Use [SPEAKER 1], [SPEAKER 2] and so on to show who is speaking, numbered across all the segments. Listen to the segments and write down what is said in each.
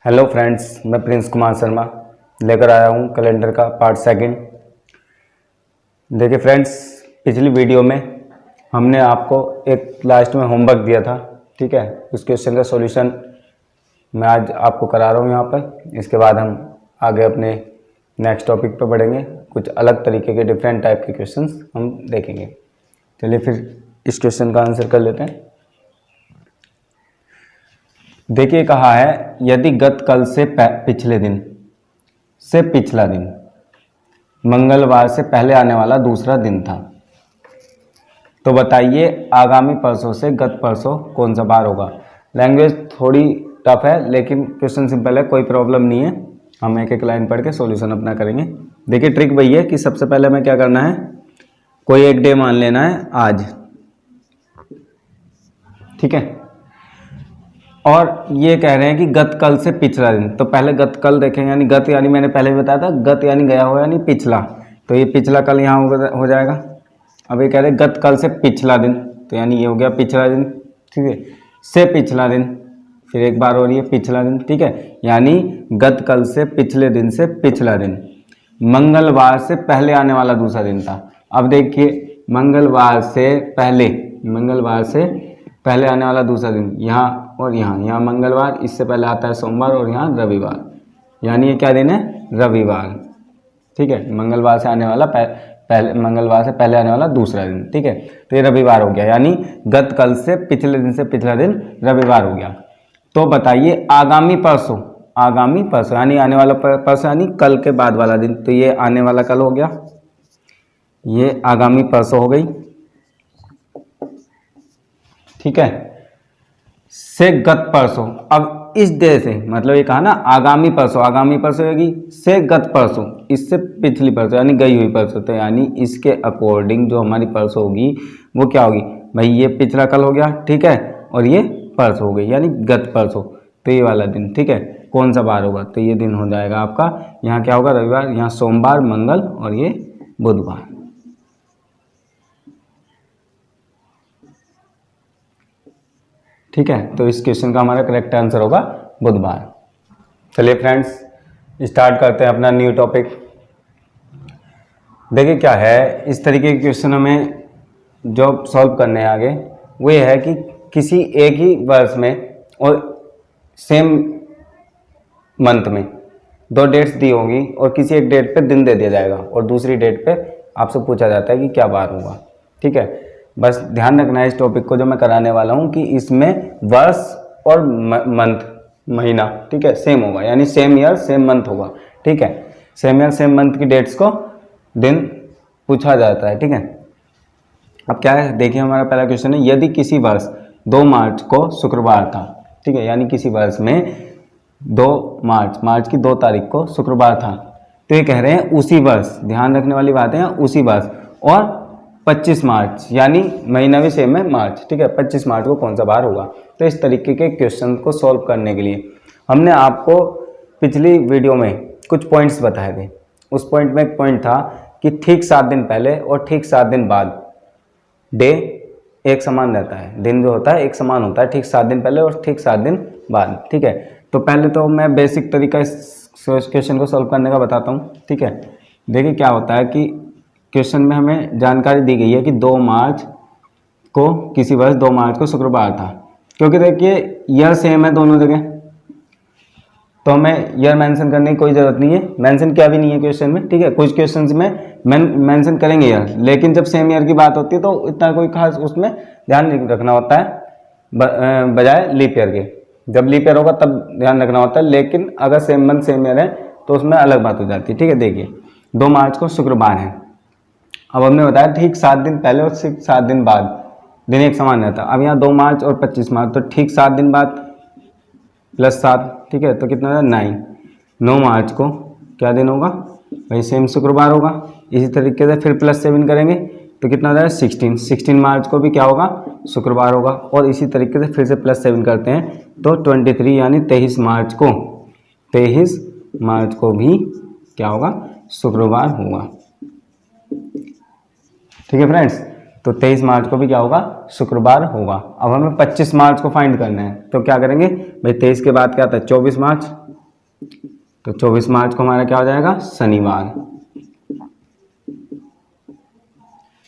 [SPEAKER 1] Hello friends, मैं Prince Kumar Sharma लेकर आया हूँ कैलेंडर का पार्ट सेकंड। देखिए फ्रेंड्स, पिछली वीडियो में हमने आपको एक लास्ट में होमवर्क दिया था, ठीक है। उस क्वेश्चन का सॉल्यूशन मैं आज आपको करा रहा हूँ यहाँ पर। इसके बाद हम आगे अपने नेक्स्ट टॉपिक पर बढ़ेंगे। कुछ अलग तरीके के डिफरेंट टाइप के क्वेश्चंस हम देखेंगे। चलिए फिर इस क्वेश्चन का आंसर कर लेते हैं। देखिए, कहा है यदि गत कल से पिछले दिन से पिछला दिन मंगलवार से पहले आने वाला दूसरा दिन था, तो बताइए आगामी परसों से गत परसों कौन सा बार होगा। लैंग्वेज थोड़ी टफ है लेकिन क्वेश्चन सिंपल है, कोई प्रॉब्लम नहीं है। हम एक एक लाइन पढ़ के सॉल्यूशन अपना करेंगे। देखिए ट्रिक वही है कि सबसे पहले हमें क्या करना है, कोई एक डे मान लेना है आज, ठीक है। और ये कह रहे हैं कि गत कल से पिछला दिन, तो पहले गत कल देखेंगे, यानी गत यानी मैंने पहले भी बताया था, गत यानी गया हो यानी पिछला, तो ये पिछला कल यहाँ हो जाएगा। अब ये कह रहे हैं गत कल से पिछला दिन, तो यानी ये हो गया पिछला दिन, ठीक है। से पिछला दिन, फिर एक बार हो रही है पिछला दिन, ठीक है। यानी गत कल से पिछले दिन से पिछला दिन मंगलवार से पहले आने वाला दूसरा दिन था। अब देखिए मंगलवार से पहले आने वाला दूसरा दिन यहाँ और यहाँ मंगलवार, इससे पहले आता है सोमवार और यहाँ रविवार, यानी ये क्या दिन है, रविवार, ठीक है। मंगलवार से पहले आने वाला दूसरा दिन, ठीक है। तो ये रविवार हो गया, यानी गत कल से पिछले दिन से पिछला दिन रविवार हो गया। तो बताइए आगामी परसों यानी आने वाला परसों यानी कल के बाद वाला दिन, तो ये आने वाला कल हो गया, ये आगामी परसों हो गई, ठीक है। से गत परसों, अब इस डे से मतलब ये कहा ना आगामी परसों होगी, से गत परसों इससे पिछली परसों यानी गई हुई परसों, तो यानी इसके अकॉर्डिंग जो हमारी परसों होगी वो क्या होगी भाई, ये पिछला कल हो गया, ठीक है, और ये परसों हो गई यानी गत परसों, तो ये वाला दिन, ठीक है। कौन सा बार होगा, तो ये दिन हो जाएगा आपका, यहाँ क्या होगा रविवार, यहाँ सोमवार मंगल और ये बुधवार, ठीक है। तो इस क्वेश्चन का हमारा करेक्ट आंसर होगा बुधवार। चलिए फ्रेंड्स, स्टार्ट करते हैं अपना न्यू टॉपिक। देखिए क्या है, इस तरीके के क्वेश्चन हमें जो सॉल्व करने हैं आगे वो ये है कि किसी एक ही वर्ष में और सेम मंथ में दो डेट्स दी होंगी और किसी एक डेट पे दिन दे दिया जाएगा और दूसरी डेट पे आपसे पूछा जाता है कि क्या बार होगा, ठीक है। बस ध्यान रखना है इस टॉपिक को जो मैं कराने वाला हूँ कि इसमें वर्ष और मंथ महीना, ठीक है, सेम होगा, यानी सेम ईयर सेम मंथ होगा, ठीक है। सेम ईयर सेम मंथ की डेट्स को दिन पूछा जाता है, ठीक है। अब क्या है, देखिए हमारा पहला क्वेश्चन है, यदि किसी वर्ष 2 मार्च को शुक्रवार था, ठीक है, यानी किसी वर्ष में 2 मार्च की 2 तारीख को शुक्रवार था, तो ये कह रहे हैं उसी वर्ष, ध्यान रखने वाली बात है, उसी वर्ष और 25 मार्च यानी महीना भी सेम है मार्च, ठीक है, 25 मार्च को कौन सा बार होगा। तो इस तरीके के क्वेश्चन को सॉल्व करने के लिए हमने आपको पिछली वीडियो में कुछ पॉइंट्स बताए थे। उस पॉइंट में एक पॉइंट था कि ठीक 7 दिन पहले और ठीक 7 दिन बाद डे एक समान रहता है, दिन जो होता है एक समान होता है, ठीक 7 दिन पहले और ठीक 7 दिन बाद, ठीक है। तो पहले तो मैं बेसिक तरीका इस क्वेश्चन को सॉल्व करने का बताता हूँ, ठीक है। देखिए क्या होता है कि क्वेश्चन में हमें जानकारी दी गई है कि 2 मार्च को किसी वर्ष 2 मार्च को शुक्रवार था, क्योंकि देखिए ईयर सेम है दोनों जगह, तो हमें ईयर मेंशन करने की कोई ज़रूरत नहीं है, मेंशन किया भी नहीं है क्वेश्चन में, ठीक है। कुछ क्वेश्चंस में मेंशन करेंगे ईयर, लेकिन जब सेम ईयर की बात होती है तो इतना कोई खास उसमें ध्यान नहीं रखना होता है, बजाय लीप ईयर के। जब लीप ईयर होगा तब ध्यान रखना होता है, लेकिन अगर सेम मंथ सेम ईयर है तो उसमें अलग बात हो जाती है, ठीक है। देखिए 2 मार्च को शुक्रवार है, अब हमने बताया ठीक 7 दिन पहले और ठीक 7 दिन बाद दिन एक समान रहता। अब यहाँ 2 मार्च और 25 मार्च, तो ठीक 7 दिन बाद प्लस 7, ठीक है, तो कितना 9 मार्च को क्या दिन होगा भाई, सेम शुक्रवार होगा। इसी तरीके से फिर प्लस 7 करेंगे तो कितना हो जाएगा 16 मार्च को भी क्या होगा, शुक्रवार होगा। और इसी तरीके से फिर से प्लस 7 करते हैं तो 23 यानी 23 मार्च को भी क्या होगा, शुक्रवार होगा, ठीक है फ्रेंड्स। तो 23 मार्च को भी क्या होगा, शुक्रवार होगा। अब हमें 25 मार्च को फाइंड करना है, तो क्या करेंगे भाई, 23 के बाद क्या आता है 24 मार्च, तो 24 मार्च को हमारा क्या हो जाएगा, शनिवार।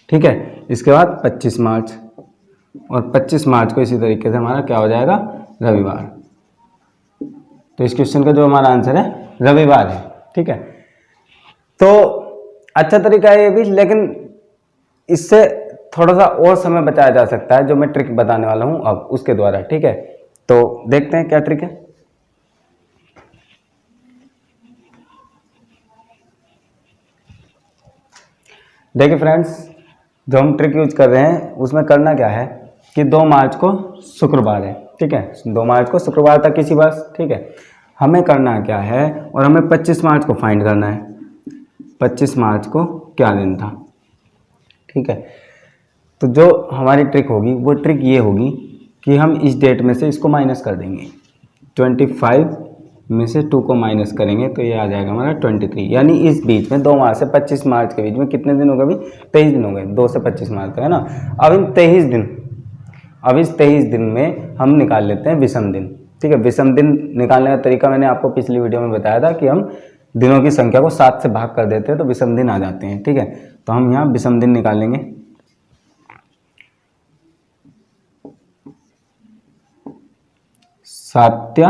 [SPEAKER 1] ठीक है, इसके बाद 25 मार्च, और 25 मार्च को इसी तरीके से हमारा क्या हो जाएगा, रविवार। तो इस क्वेश्चन का जो हमारा आंसर है रविवार है। ठीक है, तो अच्छा तरीका है ये भी, लेकिन इससे थोड़ा सा और समय बचाया जा सकता है, जो मैं ट्रिक बताने वाला हूं अब उसके द्वारा। ठीक है, तो देखते हैं क्या ट्रिक है। देखिए फ्रेंड्स, जो हम ट्रिक यूज कर रहे हैं उसमें करना क्या है कि 2 मार्च को शुक्रवार है। ठीक है, 2 मार्च को शुक्रवार था किसी वर्ष। ठीक है, हमें करना क्या है, और हमें 25 मार्च को फाइंड करना है, 25 मार्च को क्या दिन था। ठीक है, तो जो हमारी ट्रिक होगी वो ट्रिक ये होगी कि हम इस डेट में से इसको माइनस कर देंगे, 25 में से 2 को माइनस करेंगे तो ये आ जाएगा हमारा 23। यानी इस बीच में 2 मार्च से 25 मार्च के बीच में कितने दिन हो गए, अभी 23 दिन हो गए, 2 से 25 मार्च तक, है ना। अब इस 23 दिन में हम निकाल लेते हैं विषम दिन। ठीक है, विषम दिन निकालने का तरीका मैंने आपको पिछली वीडियो में बताया था कि हम दिनों की संख्या को 7 से भाग कर देते हैं तो विषम दिन आ जाते हैं। ठीक है, तो हम यहाँ विषम दिन निकाल लेंगे। सात्या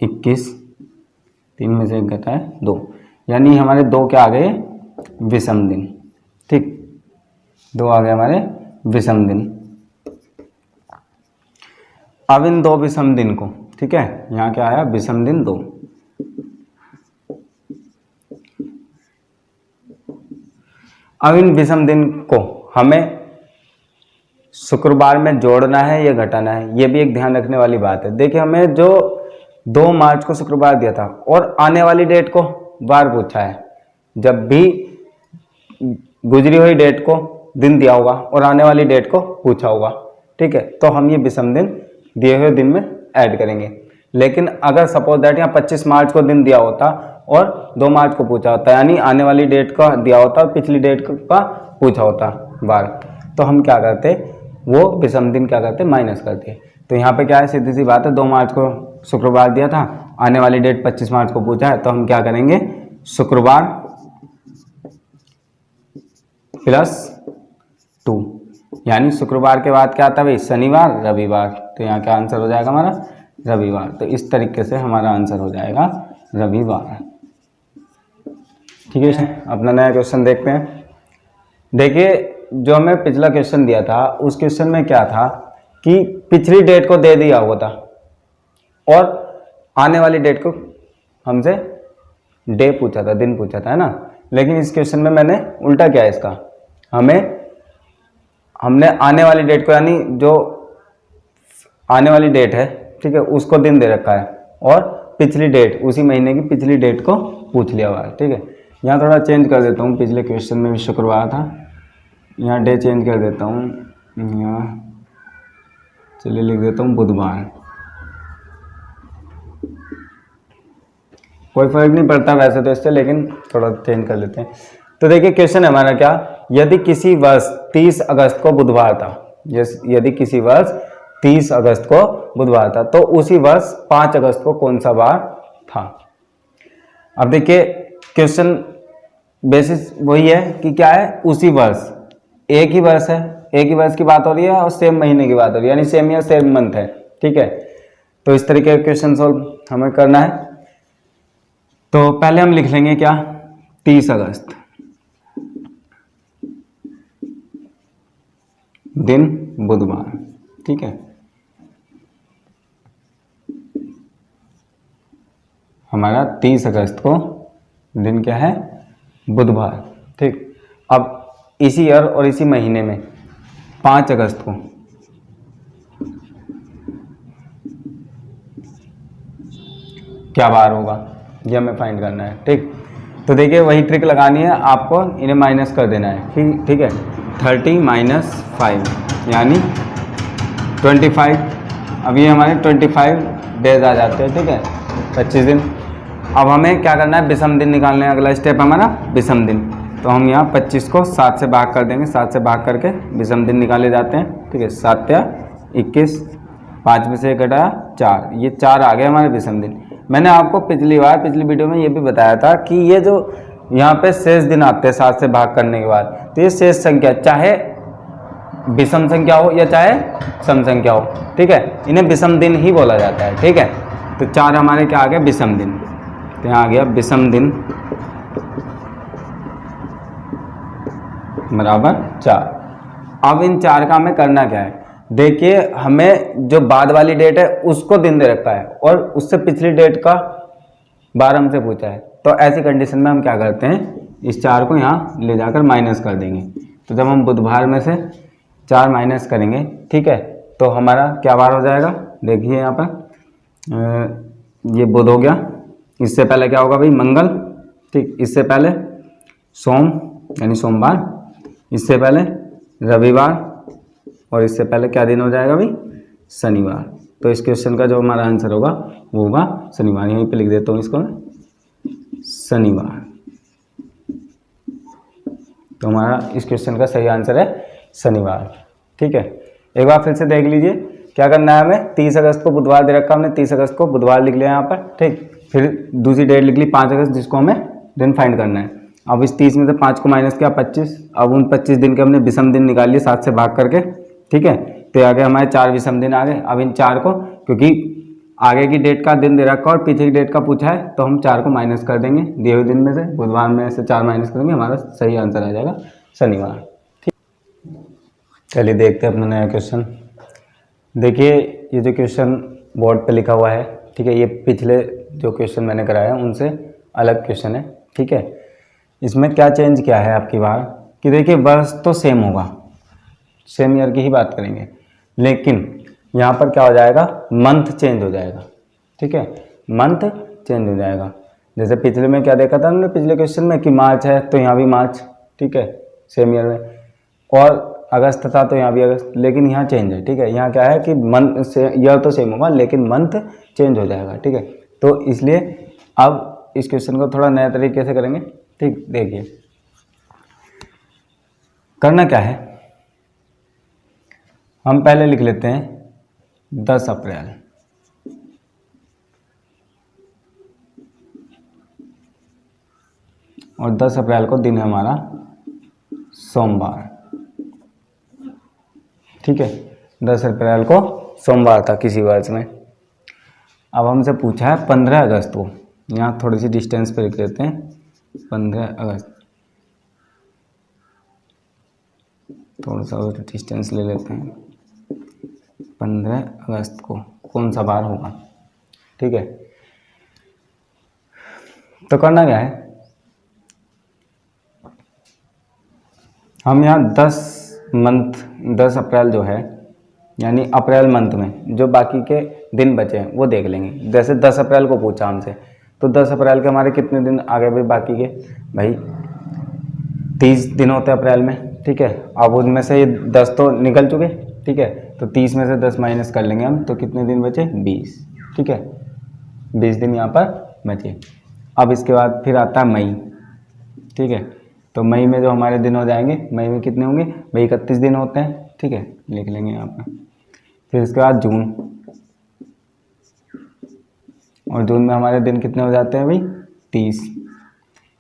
[SPEAKER 1] 21, 3 में से 1 घटा है 2, यानी हमारे 2 क्या आ गए, विषम दिन। ठीक, 2 आ गए हमारे विषम दिन। अब इन 2 विषम दिन को, ठीक है, यहाँ क्या आया, विषम दिन 2। अब इन विषम दिन को हमें शुक्रवार में जोड़ना है या घटाना है, ये भी एक ध्यान रखने वाली बात है। देखिए, हमें जो 2 मार्च को शुक्रवार दिया था और आने वाली डेट को वार पूछा है, जब भी गुजरी हुई डेट को दिन दिया होगा और आने वाली डेट को पूछा होगा। ठीक है, तो हम ये विषम दिन दिए हुए दिन में ऐड करेंगे। लेकिन अगर सपोज दैट यहाँ 25 मार्च को दिन दिया होता और 2 मार्च को पूछा होता, यानी आने वाली डेट का दिया होता और पिछली डेट का पूछा होता बार, तो हम क्या करते, वो विषम दिन क्या करते, माइनस करते। तो यहाँ पे क्या है, सीधी सी बात है, 2 मार्च को शुक्रवार दिया था, आने वाली डेट 25 मार्च को पूछा है, तो हम क्या करेंगे, शुक्रवार +2, यानी शुक्रवार के बाद क्या आता है भाई, शनिवार, रविवार। तो यहाँ क्या आंसर हो जाएगा हमारा, रविवार। तो इस तरीके से हमारा आंसर हो जाएगा रविवार। ठीक है, अपना नया क्वेश्चन देखते हैं। देखिए, जो हमें पिछला क्वेश्चन दिया था उस क्वेश्चन में क्या था कि पिछली डेट को दे दिया हुआ था और आने वाली डेट को हमसे डे पूछा था, दिन पूछा था, है ना। लेकिन इस क्वेश्चन में मैंने उल्टा किया, इसका हमने आने वाली डेट को, यानी जो आने वाली डेट है, ठीक है, उसको दिन दे रखा है और पिछली डेट, उसी महीने की पिछली डेट को पूछ लिया हुआ है। ठीक है, यहाँ थोड़ा चेंज कर देता हूँ, पिछले क्वेश्चन में भी शुक्रवार था, यहाँ डे चेंज कर देता हूँ, यहाँ चलिए लिख देता हूँ बुधवार। कोई फर्क नहीं पड़ता वैसे तो इससे, लेकिन थोड़ा चेंज कर लेते हैं। तो देखिए, क्वेश्चन है हमारा क्या, यदि किसी वर्ष 30 अगस्त को बुधवार था, यदि किसी वर्ष 30 अगस्त को बुधवार था, तो उसी वर्ष 5 अगस्त को कौन सा वार था। अब देखिए, क्वेश्चन बेसिस वही है कि क्या है, उसी वर्ष, एक ही वर्ष है, एक ही वर्ष की बात हो रही है और सेम महीने की बात हो रही है, यानी सेम ईयर सेम मंथ है। ठीक है, तो इस तरीके का क्वेश्चन सॉल्व हमें करना है। तो पहले हम लिख लेंगे क्या, 30 अगस्त, दिन बुधवार। ठीक है, हमारा 30 अगस्त को दिन क्या है, बुधवार। ठीक, अब इसी ईयर और इसी महीने में 5 अगस्त को क्या बार होगा, ये हमें फाइंड करना है। ठीक, तो देखिए, वही ट्रिक लगानी है आपको, इन्हें माइनस कर देना है। ठीक है, 30 - 5 यानी 25। अब ये हमारे 25 डेज आ जाते हैं। ठीक है, 25 दिन। अब हमें क्या करना है, विषम दिन निकालने, अगला स्टेप हमारा विषम दिन। तो हम यहाँ 25 को 7 से भाग कर देंगे, 7 से भाग करके विषम दिन निकाले जाते हैं। ठीक है, 7 या 21, 5 में से 1 घटाया 4, ये 4 आ गए हमारे विषम दिन। मैंने आपको पिछली वीडियो में ये भी बताया था कि ये जो यहाँ पे शेष दिन आते हैं 7 से भाग करने के बाद, तो ये शेष संख्या चाहे विषम संख्या हो या चाहे सम संख्या हो, ठीक है, इन्हें विषम दिन ही बोला जाता है, ठीक है। तो 4 हमारे क्या आ गया, विषम दिन, तो यहाँ आ गया विषम दिन बराबर 4। अब इन 4 का हमें करना क्या है, देखिए हमें जो बाद वाली डेट है उसको दिन दे रखा है और उससे पिछली डेट का बार हमसे पूछा है, तो ऐसी कंडीशन में हम क्या करते हैं, इस 4 को यहाँ ले जाकर माइनस कर देंगे। तो जब हम बुधवार में से 4 माइनस करेंगे, ठीक है, तो हमारा क्या बार हो जाएगा, देखिए यहाँ पर ये बुध हो गया, इससे पहले क्या होगा भाई, मंगल, ठीक, इससे पहले सोम यानी सोमवार, इससे पहले रविवार, और इससे पहले क्या दिन हो जाएगा भाई, शनिवार। तो इस क्वेश्चन का जो हमारा आंसर होगा वो होगा शनिवार। यहीं पे लिख देता हूँ इसको मैं, शनिवार। तो हमारा इस क्वेश्चन का सही आंसर है शनिवार, ठीक है। एक बार फिर से देख लीजिए क्या करना है हमें, 30 अगस्त को बुधवार दे रखा हमने, 30 अगस्त को बुधवार लिख लिया यहाँ पर, ठीक। फिर दूसरी डेट लिख ली 5 अगस्त, जिसको हमें दिन फाइंड करना है। अब इस 30 में से 5 को माइनस किया 25, अब उन 25 दिन के हमने विषम दिन निकाल लिए 7 से भाग करके, ठीक है। तो आगे हमारे 4 विषम दिन आ गए। अब इन 4 को, क्योंकि आगे की डेट का दिन दे रखा और पीछे की डेट का पूछा है, तो हम 4 को माइनस कर देंगे दिए हुए दिन में से, बुधवार में से 4 माइनस करेंगे, हमारा सही आंसर आ जाएगा शनिवार, ठीक। चलिए देखते हैं अपना नया क्वेश्चन। देखिए ये जो क्वेश्चन बोर्ड पे लिखा हुआ है, ठीक है, ये पिछले जो क्वेश्चन मैंने कराया उनसे अलग क्वेश्चन है, ठीक है। इसमें क्या चेंज किया है आपकी बार कि देखिए वर्ष तो सेम होगा, सेम ईयर की ही बात करेंगे, लेकिन यहाँ पर क्या हो जाएगा, मंथ चेंज हो जाएगा, ठीक है, मंथ चेंज हो जाएगा। जैसे पिछले में क्या देखा था हमने, पिछले क्वेश्चन में कि मार्च है तो यहाँ भी मार्च, ठीक है, सेम ईयर में, और अगस्त था तो यहाँ भी अगस्त, लेकिन यहाँ चेंज है, ठीक है। यहाँ क्या है कि मंथ से ईयर तो सेम होगा लेकिन मंथ चेंज हो जाएगा, ठीक है। तो इसलिए अब इस क्वेश्चन को थोड़ा नए तरीके से करेंगे, ठीक। देखिए करना क्या है, हम पहले लिख लेते हैं 10 अप्रैल, और 10 अप्रैल को दिन है हमारा सोमवार, ठीक है। 10 अप्रैल को सोमवार था किसी वर्ष में। अब हमसे पूछा है 15 अगस्त को, यहाँ थोड़ी सी डिस्टेंस पे लिख लेते हैं 15 अगस्त, थोड़ा सा डिस्टेंस ले लेते हैं, 15 अगस्त को कौन सा बार होगा, ठीक है। तो करना क्या है, हम यहाँ 10 अप्रैल जो है, यानी अप्रैल मंथ में जो बाकी के दिन बचे हैं वो देख लेंगे। जैसे 10 अप्रैल को पूछा हमसे, तो 10 अप्रैल के हमारे कितने दिन आगे भाई बाकी के, भाई 30 दिन होते हैं अप्रैल में, ठीक है। अब उनमें से ये 10 तो निकल चुके, ठीक है, तो 30 में से 10 माइनस कर लेंगे हम, तो कितने दिन बचे, 20, ठीक है, 20 दिन यहाँ पर बचे। अब इसके बाद फिर आता है मई, ठीक है, तो मई में जो हमारे दिन हो जाएंगे, मई में कितने होंगे भाई, 31 दिन होते हैं, ठीक है, लिख लेंगे यहाँ पर। फिर इसके बाद जून, और जून में हमारे दिन कितने हो जाते हैं भाई, 30।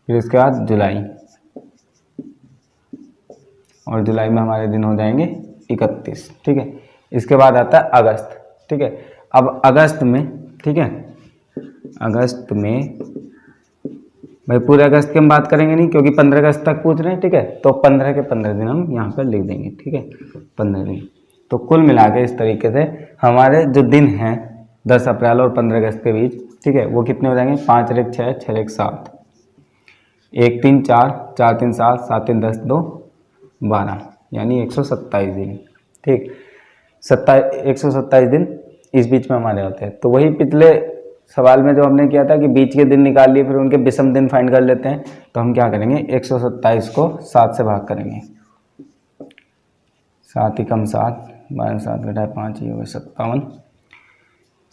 [SPEAKER 1] फिर इसके बाद जुलाई, और जुलाई में हमारे दिन हो जाएंगे 31, ठीक है। इसके बाद आता है अगस्त, ठीक है। अब अगस्त में, ठीक है, अगस्त में भाई पूरे अगस्त की हम बात करेंगे नहीं, क्योंकि 15 अगस्त तक पूछ रहे हैं, ठीक है, तो 15 के 15 दिन हम यहाँ पर लिख देंगे, ठीक है, 15 दिन। तो कुल मिला के इस तरीके से हमारे जो दिन हैं 10 अप्रैल और 15 अगस्त के बीच, ठीक है, वो कितने हो जाएंगे, 5 एक 6, 6 एक 7, 1 3 4, 4 3 7, 7 3 10, 2 12, यानी 127 दिन, ठीक। 127 दिन इस बीच में हमारे होते हैं। तो वही पिछले सवाल में जो हमने किया था कि बीच के दिन निकाल लिए फिर उनके विषम दिन फाइंड कर लेते हैं, तो हम क्या करेंगे, 127 को 7 से भाग करेंगे, 7 ही कम 7, 12 7 घटाए 5, ये हो गए 57,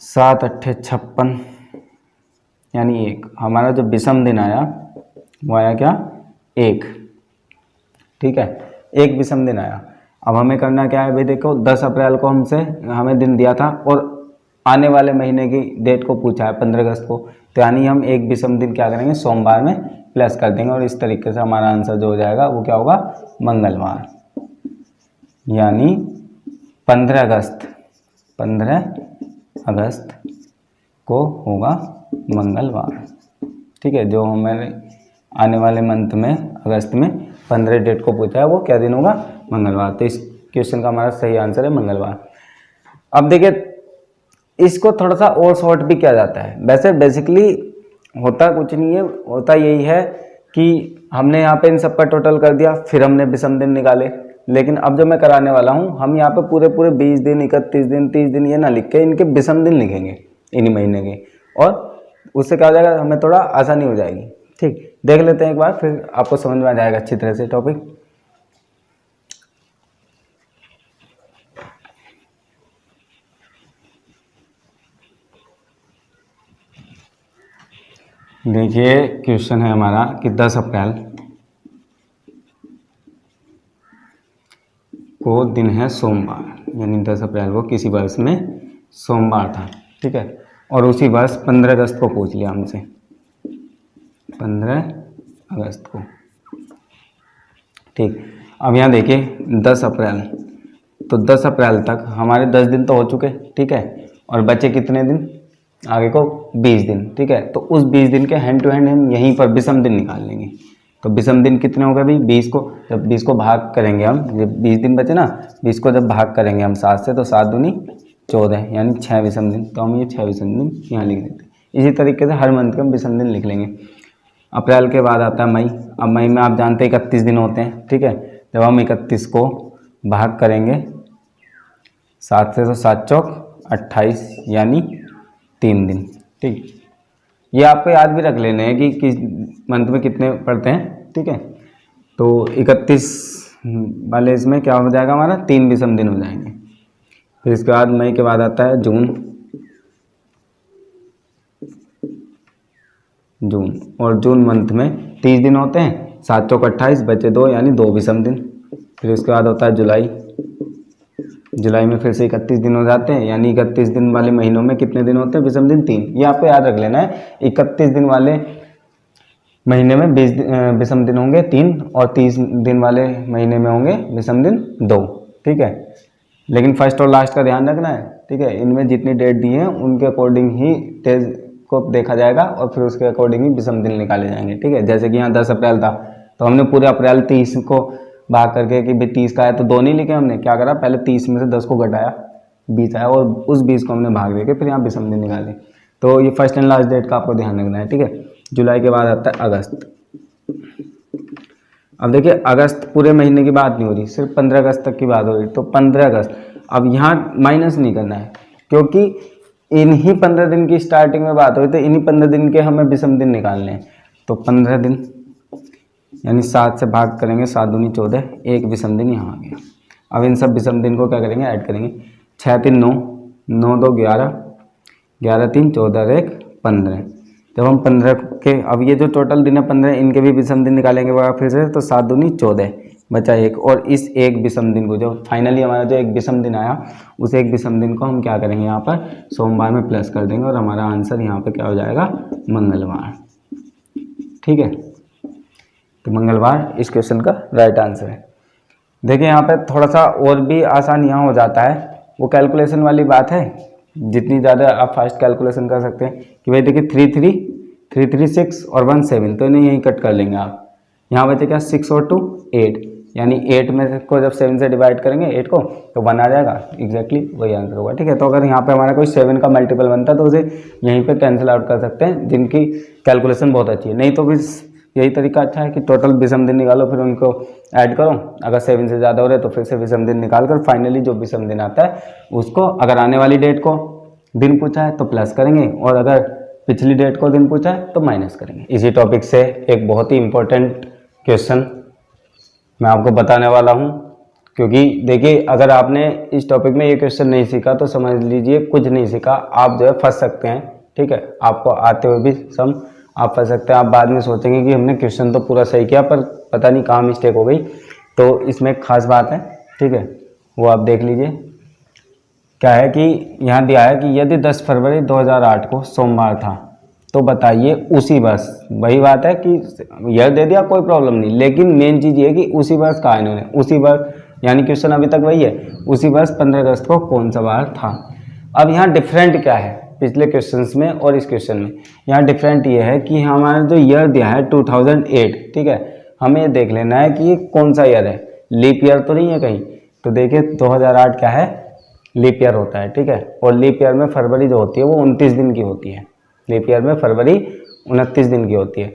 [SPEAKER 1] 7 8 56, यानी 1। हमारा जो विषम दिन आया वो आया क्या, 1, ठीक है, 1 विषम दिन आया। अब हमें करना क्या है भाई, देखो 10 अप्रैल को हमें दिन दिया था और आने वाले महीने की डेट को पूछा है 15 अगस्त को, तो यानी हम एक विषम दिन क्या करेंगे, सोमवार में प्लस कर देंगे और इस तरीके से हमारा आंसर जो हो जाएगा वो क्या होगा, मंगलवार। यानी 15 अगस्त को होगा मंगलवार। ठीक है, जो हमारे आने वाले मंथ में अगस्त में 15 डेट को पूछा है वो क्या दिन होगा, मंगलवार। तो इस क्वेश्चन का हमारा सही आंसर है मंगलवार। अब देखिए इसको थोड़ा सा और शॉर्ट भी किया जाता है। वैसे बेसिकली होता कुछ नहीं है, होता यही है कि हमने यहाँ पे इन सब का टोटल कर दिया, फिर हमने विषम दिन निकाले। लेकिन अब जो मैं कराने वाला हूँ, हम यहाँ पे पूरे 20 दिन, 31 दिन, 30 दिन ये ना लिख के इनके विषम दिन लिखेंगे इन्हीं महीने के, और उससे क्या हो जाएगा, हमें थोड़ा आसानी हो जाएगी। ठीक, देख लेते हैं एक बार, फिर आपको समझ में आ जाएगा अच्छी तरह से टॉपिक। देखिए क्वेश्चन है हमारा कि 10 अप्रैल को दिन है सोमवार, यानी 10 अप्रैल को किसी वर्ष में सोमवार था। ठीक है, और उसी वर्ष 15 अगस्त को पूछ लिया हमसे, 15 अगस्त को। ठीक, अब यहाँ देखिए 10 अप्रैल, तो 10 अप्रैल तक हमारे 10 दिन तो हो चुके। ठीक है, और बचे कितने दिन आगे को, 20 दिन। ठीक है, तो उस 20 दिन के हैंड टू हैंड हम यहीं पर विषम दिन निकाल लेंगे। तो विषम दिन कितने हो गए भाई, 20 को जब 20 को भाग करेंगे हम, जब 20 दिन बचे ना, 20 को जब भाग करेंगे हम 7 से, तो 7 दूनी 14, यानी 6 विषम दिन। तो हम ये 6 विषम दिन यहाँ लिख देते हैं। इसी तरीके से हर मंथ के हम विषम दिन लिख लेंगे। अप्रैल के बाद आता है मई। अब मई में आप जानते हैं 31 दिन होते हैं। ठीक है, जब हम 31 को भाग करेंगे 7 से, तो 7 चौक 28, यानी 3 दिन। ठीक, ये आपको याद भी रख लेने हैं कि किस मंथ में कितने पड़ते हैं। ठीक है, तो 31 वाले इसमें क्या हो जाएगा हमारा, 3 विषम दिन हो जाएंगे। फिर इसके बाद मई के बाद आता है जून, और जून मंथ में 30 दिन होते हैं, 7 चौक 28, बचे 2, यानी 2 विषम दिन। फिर इसके बाद होता है जुलाई में फिर से 31 दिन हो जाते हैं, यानी 31 दिन वाले महीनों में कितने दिन होते हैं, विषम दिन 3। ये आपको याद रख लेना है, 31 दिन वाले महीने में 20 विषम दिन होंगे 3, और 30 दिन वाले महीने में होंगे विषम दिन 2। ठीक है, लेकिन फर्स्ट और लास्ट का ध्यान रखना है। ठीक है, इनमें जितनी डेट दी है उनके अकॉर्डिंग ही तेज को देखा जाएगा और फिर उसके अकॉर्डिंग ही विषम दिन निकाले जाएंगे। ठीक है, जैसे कि यहाँ 10 अप्रैल था, तो हमने पूरे अप्रैल 30 को भाग करके कि भाई 30 का है, तो 2 नहीं लिखे हमने, क्या करा, पहले 30 में से 10 को घटाया, 20 आया, और उस 20 को हमने भाग देके फिर यहाँ विषम दिन निकाले। तो ये फर्स्ट एंड लास्ट डेट का आपको ध्यान रखना है। ठीक है, जुलाई के बाद आता है अगस्त। अब देखिए अगस्त पूरे महीने की बात नहीं हो रही, सिर्फ 15 अगस्त तक की बात हो रही। तो 15 अगस्त, अब यहाँ माइनस नहीं करना है, क्योंकि इन्हीं 15 दिन की स्टार्टिंग में बात हुई, तो इन्हीं 15 दिन के हमें विषम दिन निकालने हैं। तो 15 दिन यानी 7 से भाग करेंगे, 7 दूनी 14, एक विषम दिन यहाँ आ गया। अब इन सब विषम दिन को क्या करेंगे, ऐड करेंगे। 6 3 9, 9 2 11, 11 3 14 1 15। जब हम 15 के, अब ये जो टोटल दिन है 15, इनके भी विषम दिन निकालेंगे वह फिर से, तो 7 दूनी 14, बचा 1। और इस एक विषम दिन को, जो फाइनली हमारा जो एक विषम दिन आया, उस एक विषम दिन को हम क्या करेंगे, यहाँ पर सोमवार में प्लस कर देंगे, और हमारा आंसर यहाँ पर क्या हो जाएगा, मंगलवार। ठीक है, तो मंगलवार इस क्वेश्चन का राइट आंसर है। देखिए यहाँ पे थोड़ा सा और भी आसान यहाँ हो जाता है, वो कैलकुलेशन वाली बात है। जितनी ज़्यादा आप फास्ट कैलकुलेशन कर सकते हैं कि भाई देखिए 3 3 3 3 6 और 1 7, तो इन्हें यहीं कट कर लेंगे आप। यहाँ बचे क्या, 6 और 2 8, यानी 8 में को जब 7 से डिवाइड करेंगे 8 को, तो 1 आ जाएगा, एग्जैक्टली वही आंसर होगा। ठीक है, तो अगर यहाँ पे हमारा कोई 7 का मल्टीपल बनता है तो उसे यहीं पे कैंसिल आउट कर सकते हैं, जिनकी कैलकुलेशन बहुत अच्छी है। नहीं तो भी यही तरीका अच्छा है कि टोटल विषम दिन निकालो, फिर उनको ऐड करो, अगर 7 से ज़्यादा हो रहे तो फिर से विषम दिन निकाल कर फाइनली जो विषम दिन आता है उसको, अगर आने वाली डेट को दिन पूछा है तो प्लस करेंगे, और अगर पिछली डेट को दिन पूछा है तो माइनस करेंगे। इसी टॉपिक से एक बहुत ही इम्पोर्टेंट क्वेश्चन मैं आपको बताने वाला हूँ, क्योंकि देखिए अगर आपने इस टॉपिक में ये क्वेश्चन नहीं सीखा तो समझ लीजिए कुछ नहीं सीखा, आप जो है फंस सकते हैं। ठीक है, आपको आते हुए भी सम आप फंस सकते हैं। आप बाद में सोचेंगे कि हमने क्वेश्चन तो पूरा सही किया पर पता नहीं कहाँ मिस्टेक हो गई। तो इसमें एक खास बात है, ठीक है, वो आप देख लीजिए। क्या है कि यहाँ दिया है कि यदि 10 फरवरी 2008 को सोमवार था तो बताइए उसी वर्ष, वही बात है कि ईयर दे दिया कोई प्रॉब्लम नहीं, लेकिन मेन चीज़ ये है कि उसी वर्ष कहा इन्होंने, उसी वर्ष, यानी क्वेश्चन अभी तक वही है, उसी वर्ष 15 अगस्त को कौन सा वार था। अब यहाँ डिफरेंट क्या है पिछले क्वेश्चंस में और इस क्वेश्चन में, यहाँ डिफरेंट ये है कि हमारा जो ईयर दिया है 2008, ठीक है, हमें ये देख लेना है कि ये कौन सा ईयर है, लीप ईयर तो नहीं है कहीं। तो देखिए 2008 क्या है, लीप ईयर होता है, ठीक है, और लीप ईयर में फरवरी जो होती है वो 29 दिन की होती है, लीप ईयर में फरवरी 29 दिन की होती है।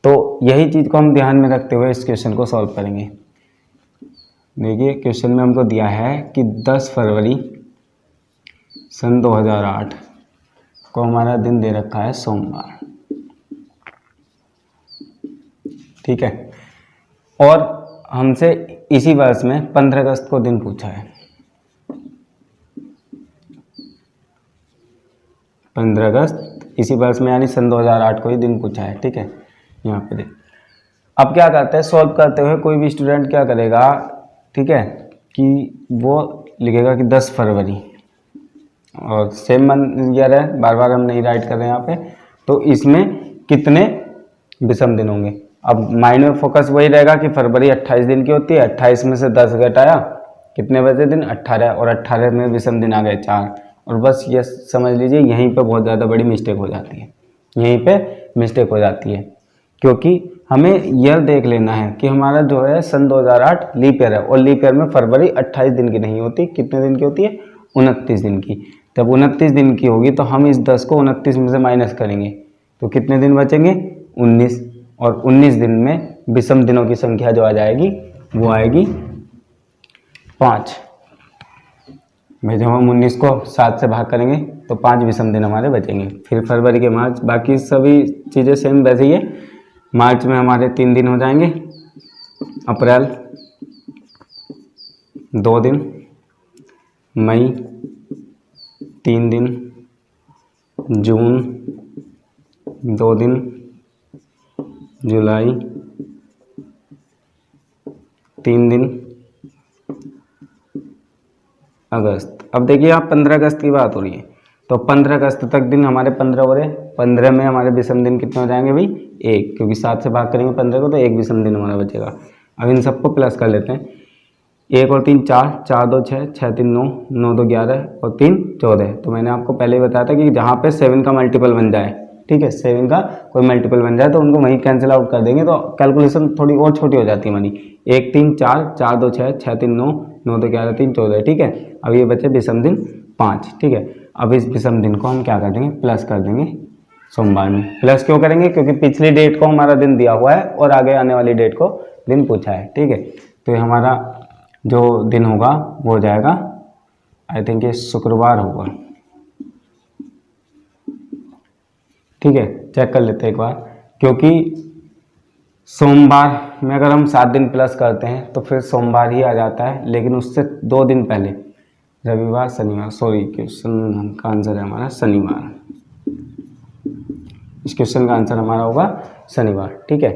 [SPEAKER 1] तो यही चीज़ को हम ध्यान में रखते हुए इस क्वेश्चन को सॉल्व करेंगे। देखिए क्वेश्चन में हमको दिया है कि 10 फरवरी सन 2008 को हमारा दिन दे रखा है सोमवार, ठीक है, और हमसे इसी वर्ष में 15 अगस्त को दिन पूछा है, 15 अगस्त इसी वर्ष में यानी सन 2008 को ही दिन पूछा है, ठीक है, यहाँ पे देख। अब क्या करते हैं, सॉल्व करते हुए कोई भी स्टूडेंट क्या करेगा, ठीक है, कि वो लिखेगा कि 10 फरवरी और सेम मंथ ईयर है, बार बार हम नहीं राइट कर रहे हैं यहाँ पे, तो इसमें कितने विषम दिन होंगे। अब माइंड में फोकस वही रहेगा कि फरवरी 28 दिन की होती है, 28 में से 10 घटाया कितने बचे दिन, 18, और 18 में विषम दिन आ गए 4, और बस ये समझ लीजिए यहीं पे बहुत ज़्यादा बड़ी मिस्टेक हो जाती है, यहीं पे मिस्टेक हो जाती है, क्योंकि हमें ईयर देख लेना है कि हमारा जो है सन 2008 लीप ईयर है, और लीप ईयर में फरवरी 28 दिन की नहीं होती, कितने दिन की होती है, 29 दिन की। जब 29 दिन की होगी तो हम इस 10 को 29 में से माइनस करेंगे तो कितने दिन बचेंगे, 19, और 19 दिन में विषम दिनों की संख्या जो आ जाएगी वो आएगी 5। भाई जब हम 19 को 7 से भाग करेंगे तो 5 विषम दिन हमारे बचेंगे। फिर फरवरी के मार्च, बाकी सभी चीज़ें सेम वैसे ही है। मार्च में हमारे 3 दिन हो जाएंगे, अप्रैल 2 दिन, मई 3 दिन, जून 2 दिन, जुलाई 3 दिन, अगस्त। अब देखिए आप 15 अगस्त की बात हो रही है, तो 15 अगस्त तक दिन हमारे 15 हो रहे, 15 में हमारे विषम दिन कितने हो जाएंगे भाई, 1, क्योंकि 7 से भाग करेंगे 15 को तो 1 विषम दिन हमारा बचेगा। अब इन सबको प्लस कर लेते हैं, 1 और 3 4, 4 2 6, 6 3 9, 9 2 11 और 3 14। तो मैंने आपको पहले ही बताया था कि जहाँ पे 7 का मल्टीपल बन जाए, ठीक है, 7 का कोई मल्टीपल बन जाए तो उनको वहीं कैंसिल आउट कर देंगे, तो कैलकुलेशन थोड़ी और छोटी हो जाती है हमारी। 1 3 4, 4 2 6, 6 3 9, 9 2 11 3 14, ठीक है। अब ये बचे विषम दिन 5, ठीक है। अब इस विषम दिन को हम क्या कर देंगे, प्लस कर देंगे सोमवार में। प्लस क्यों करेंगे, क्योंकि पिछली डेट को हमारा दिन दिया हुआ है और आगे आने वाली डेट को दिन पूछा है, ठीक है। तो ये हमारा जो दिन होगा वो हो जाएगा, आई थिंक ये शुक्रवार होगा, ठीक है। चेक कर लेते हैं एक बार, क्योंकि सोमवार में अगर हम 7 दिन प्लस करते हैं तो फिर सोमवार ही आ जाता है, लेकिन उससे 2 दिन पहले रविवार शनिवार, सॉरी क्वेश्चन का आंसर है हमारा शनिवार, इस क्वेश्चन का आंसर हमारा होगा शनिवार, ठीक है।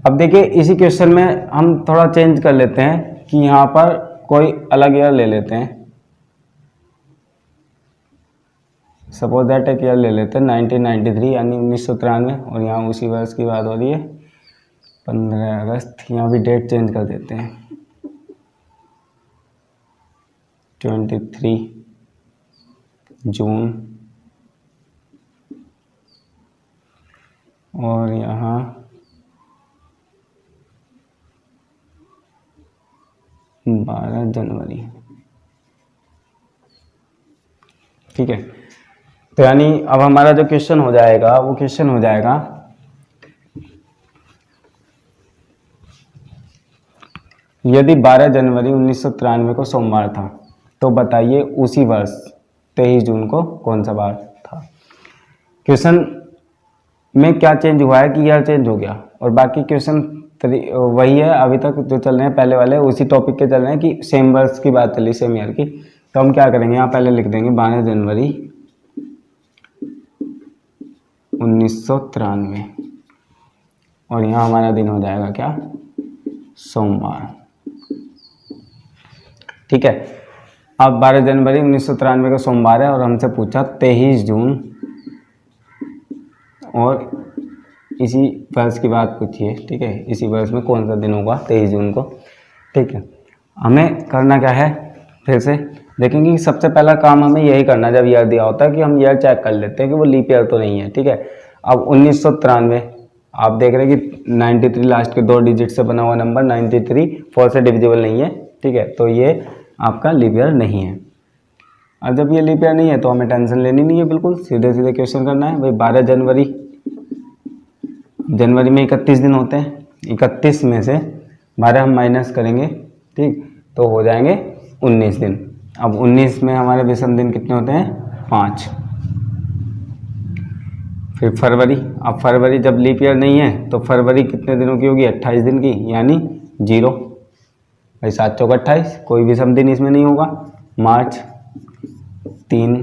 [SPEAKER 1] अब देखिए इसी क्वेश्चन में हम थोड़ा चेंज कर लेते हैं कि यहाँ पर कोई अलग ईयर ले लेते हैं, सपोज दैट एक ईयर ले लेते हैं 1993 यानी 1993, और यहाँ उसी वर्ष की बात हो रही है 15 अगस्त, यहाँ भी डेट चेंज कर देते हैं 23 जून, और यहाँ 12 जनवरी, ठीक है। तो यानी अब हमारा जो क्वेश्चन हो जाएगा वो क्वेश्चन हो जाएगा यदि 12 जनवरी 1993 को सोमवार था तो बताइए उसी वर्ष 23 जून को कौन सा वार था। क्वेश्चन में क्या चेंज हुआ है कि ईयर चेंज हो गया, और बाकी क्वेश्चन वही है अभी तक जो चल रहे हैं, पहले वाले उसी टॉपिक के चल रहे हैं कि सेम वर्ष की बात चली, सेम ईयर की। तो हम क्या करेंगे, यहाँ पहले लिख देंगे 12 जनवरी 1993, और यहाँ हमारा दिन हो जाएगा क्या, सोमवार, ठीक है। अब 12 जनवरी 1993 का सोमवार है और हमसे पूछा 23 जून और इसी वर्ष की बात पूछी है, ठीक है, इसी वर्ष में कौन सा दिन होगा 23 जून को, ठीक है। हमें करना क्या है, फिर से देखेंगे कि सबसे पहला काम हमें यही करना है जब ईयर दिया होता है कि हम ईयर चेक कर लेते हैं कि वो लीप ईयर तो नहीं है, ठीक है। अब 1993 आप देख रहे हैं कि 93 लास्ट के 2 डिजिट से बना हुआ नंबर 93 4 से डिविजिबल नहीं है, ठीक है, तो ये आपका लीप ईयर नहीं है। अब जब ये लीप ईयर नहीं है तो हमें टेंशन लेनी नहीं है, बिल्कुल सीधे सीधे क्वेश्चन करना है भाई। 12 जनवरी में 31 दिन होते हैं, 31 में से 12 हम माइनस करेंगे, ठीक, तो हो जाएंगे 19 दिन। अब 19 में हमारे विषम दिन कितने होते हैं, 5। फिर फरवरी, अब फरवरी जब लीप ईयर नहीं है तो फरवरी कितने दिनों की होगी, 28 दिन की, यानी 0 भाई, 7 चौक 28, कोई विषम दिन इसमें नहीं होगा। मार्च 3,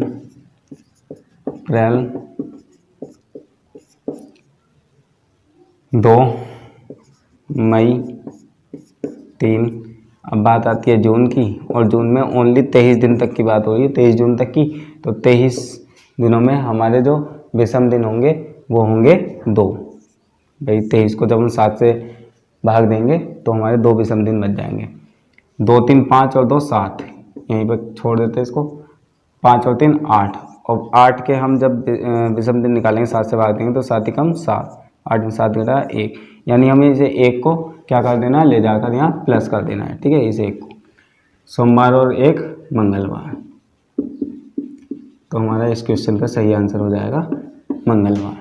[SPEAKER 1] अप्रैल 2, मई 3। अब बात आती है जून की, और जून में ओनली 23 दिन तक की बात हो रही है, 23 जून तक की। तो 23 दिनों में हमारे जो विषम दिन होंगे वो होंगे 2 भाई। 23 को जब हम 7 से भाग देंगे तो हमारे 2 विषम दिन बच जाएंगे, 2 3 5 और 2 7, यहीं पर छोड़ देते हैं इसको, 5 और 3 8, और 8 के हम जब विषम दिन निकालेंगे 7 से भाग देंगे तो 7 ही कम 7, 8 में 7 घटा 1, यानी हमें इसे 1 को क्या कर देना है, ले जाकर यहाँ प्लस कर देना है, ठीक है, इसे 1 को। सोमवार और 1 मंगलवार, तो हमारा इस क्वेश्चन का सही आंसर हो जाएगा मंगलवार।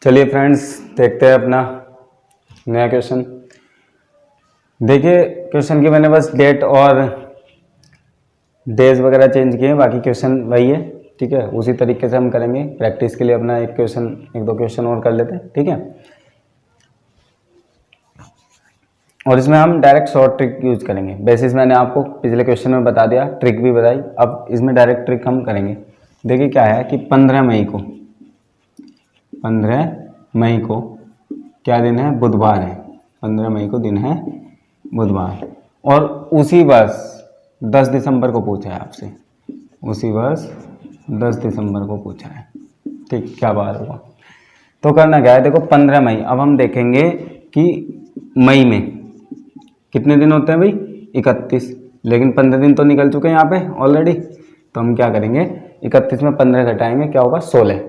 [SPEAKER 1] चलिए फ्रेंड्स, देखते हैं अपना नया क्वेश्चन। देखिए क्वेश्चन की मैंने बस डेट और डेज वगैरह चेंज किए हैं, बाकी क्वेश्चन वही है, ठीक है। उसी तरीके से हम करेंगे प्रैक्टिस के लिए, अपना एक दो क्वेश्चन और कर लेते हैं, ठीक है। और इसमें हम डायरेक्ट शॉर्ट ट्रिक यूज करेंगे, बेसिस मैंने आपको पिछले क्वेश्चन में बता दिया, ट्रिक भी बताई, अब इसमें डायरेक्ट ट्रिक हम करेंगे। देखिए क्या है कि 15 मई को क्या दिन है, बुधवार है, 15 मई को दिन है बुधवार, और उसी वर्ष 10 दिसंबर को पूछा है आपसे, उसी वर्ष 10 दिसंबर को पूछा है, ठीक, क्या बात होगा। तो करना क्या है, देखो 15 मई, अब हम देखेंगे कि मई में कितने दिन होते हैं भाई, 31, लेकिन 15 दिन तो निकल चुके हैं यहाँ पे ऑलरेडी, तो हम क्या करेंगे, 31 में 15 घटाएंगे, क्या होगा 16।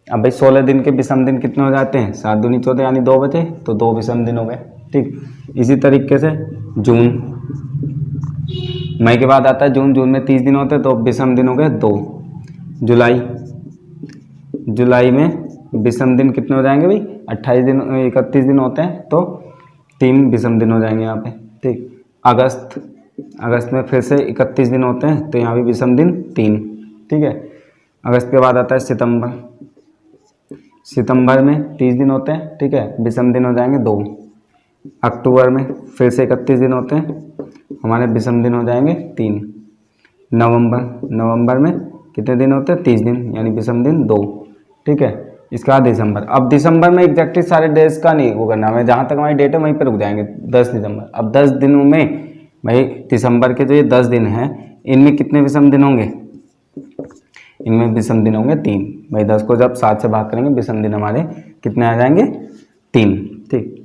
[SPEAKER 1] अब भाई 16 दिन के विषम दिन कितने हो जाते हैं, 7 दूनी 14, यानी 2 बचे, तो 2 विषम दिन हो गए, ठीक। इसी तरीके से जून, मई के बाद आता है जून, जून में 30 दिन होते हैं, तो विषम दिन हो गए 2। जुलाई में विषम दिन कितने हो जाएंगे भाई, 28 दिन, 31 दिन होते हैं, तो 3 विषम दिन हो जाएंगे यहाँ पे, ठीक। अगस्त में फिर से 31 दिन होते हैं, तो यहाँ भी विषम दिन 3, ठीक है। अगस्त के बाद आता है सितंबर में 30 दिन होते हैं, ठीक है, विषम दिन हो जाएंगे 2। अक्टूबर में फिर से 31 दिन होते हैं, हमारे विषम दिन हो जाएंगे 3। नवंबर में कितने दिन होते हैं, 30 दिन, यानी विषम दिन 2, ठीक है। इसका दिसंबर, अब दिसंबर में एग्जैक्टली सारे डेज का नहीं वो करना है, जहाँ तक हमारी डेट है वहीं पर रुक जाएंगे, 10 दिसंबर। अब 10 दिनों में भाई दिसंबर के जो ये 10 दिन हैं, इनमें कितने विषम दिन होंगे, इनमें विषम दिन होंगे 3 भाई। 10 को जब 7 से भाग करेंगे विषम दिन हमारे कितने आ जाएंगे, 3, ठीक।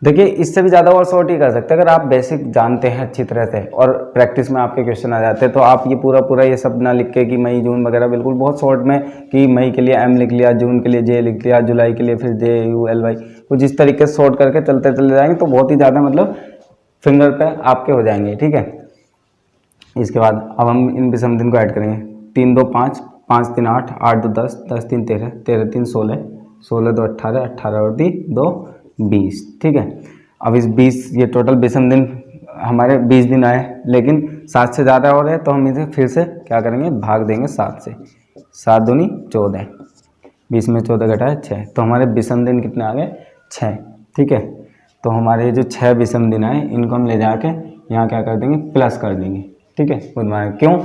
[SPEAKER 1] देखिए इससे भी ज़्यादा और शॉर्ट ही कर सकते हैं, अगर आप बेसिक जानते हैं अच्छी तरह से और प्रैक्टिस में आपके क्वेश्चन आ जाते हैं, तो आप ये पूरा ये सब ना लिख के कि मई जून वगैरह, बिल्कुल बहुत शॉर्ट में कि मई के लिए M लिख लिया, जून के लिए J लिख लिया, जुलाई के लिए फिर JULY, कुछ इस तरीके से शॉर्ट करके चलते चले जाएंगे तो बहुत ही ज़्यादा मतलब फिंगर पे आपके हो जाएंगे, ठीक है। इसके बाद अब हम इन विषम दिन को ऐड करेंगे, 3 2 5, 5 3 8, 8 2 10, 10 3 13, 13 3 16, 16 2 18, 18 और 2 20, ठीक है। अब इस 20, ये टोटल विषम दिन हमारे 20 दिन आए, लेकिन 7 से ज़्यादा हो रहे हैं, तो हम इसे फिर से क्या करेंगे, भाग देंगे 7 से, 7 दूनी 14, 20 में 14 घटाए 6, तो हमारे विषम दिन कितने आ गए, 6, ठीक है। तो हमारे जो 6 विषम दिन आए, इनको हम ले जाके यहाँ क्या कर देंगे, प्लस कर देंगे, ठीक है। बुधवार क्यों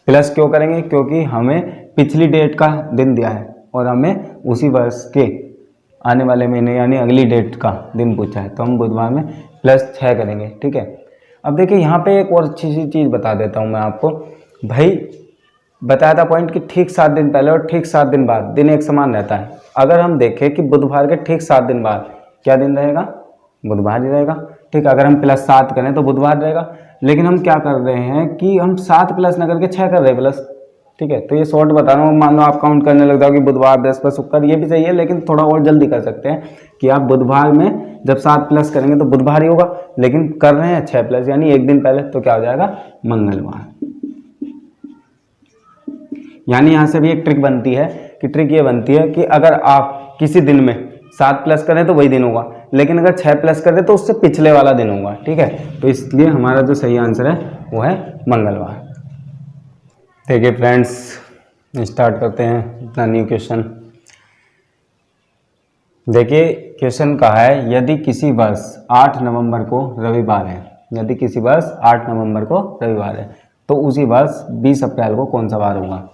[SPEAKER 1] प्लस क्यों करेंगे, क्योंकि हमें पिछली डेट का दिन दिया है और हमें उसी वर्ष के आने वाले महीने यानी अगली डेट का दिन पूछा है, तो हम बुधवार में +6 करेंगे, ठीक है। अब देखिए यहाँ पे एक और अच्छी सी चीज़ बता देता हूँ मैं आपको। भाई बताया था पॉइंट कि ठीक 7 दिन पहले और ठीक 7 दिन बाद दिन एक समान रहता है। अगर हम देखें कि बुधवार के ठीक 7 दिन बाद क्या दिन रहेगा, बुधवार ही रहेगा। ठीक, अगर हम +7 करें तो बुधवार रहेगा। लेकिन हम क्या कर रहे हैं कि हम 7 प्लस न करके 6 कर रहे हैं प्लस। ठीक है, तो ये शॉर्ट बता रहा हूँ। मान लो आप काउंट करने लग जाओ कि बुधवार, बृहस्पति, शुक्र, ये भी सही है, लेकिन थोड़ा और जल्दी कर सकते हैं कि आप बुधवार में जब 7 प्लस करेंगे तो बुधवार ही होगा, लेकिन कर रहे हैं 6 प्लस यानी एक दिन पहले, तो क्या हो जाएगा, मंगलवार। यानी यहाँ से भी एक ट्रिक बनती है कि ट्रिक ये बनती है कि अगर आप किसी दिन में 7 प्लस करें तो वही दिन होगा, लेकिन अगर 6 प्लस करें तो उससे पिछले वाला दिन होगा। ठीक है, तो इसलिए हमारा जो सही आंसर है वो है मंगलवार। देखिए फ्रेंड्स, स्टार्ट करते हैं अपना न्यू क्वेश्चन। देखिए क्वेश्चन कहा है, यदि किसी वर्ष 8 नवंबर को रविवार है, यदि किसी वर्ष 8 नवंबर को रविवार है तो उसी वर्ष 20 अप्रैल को कौन सा वार होगा।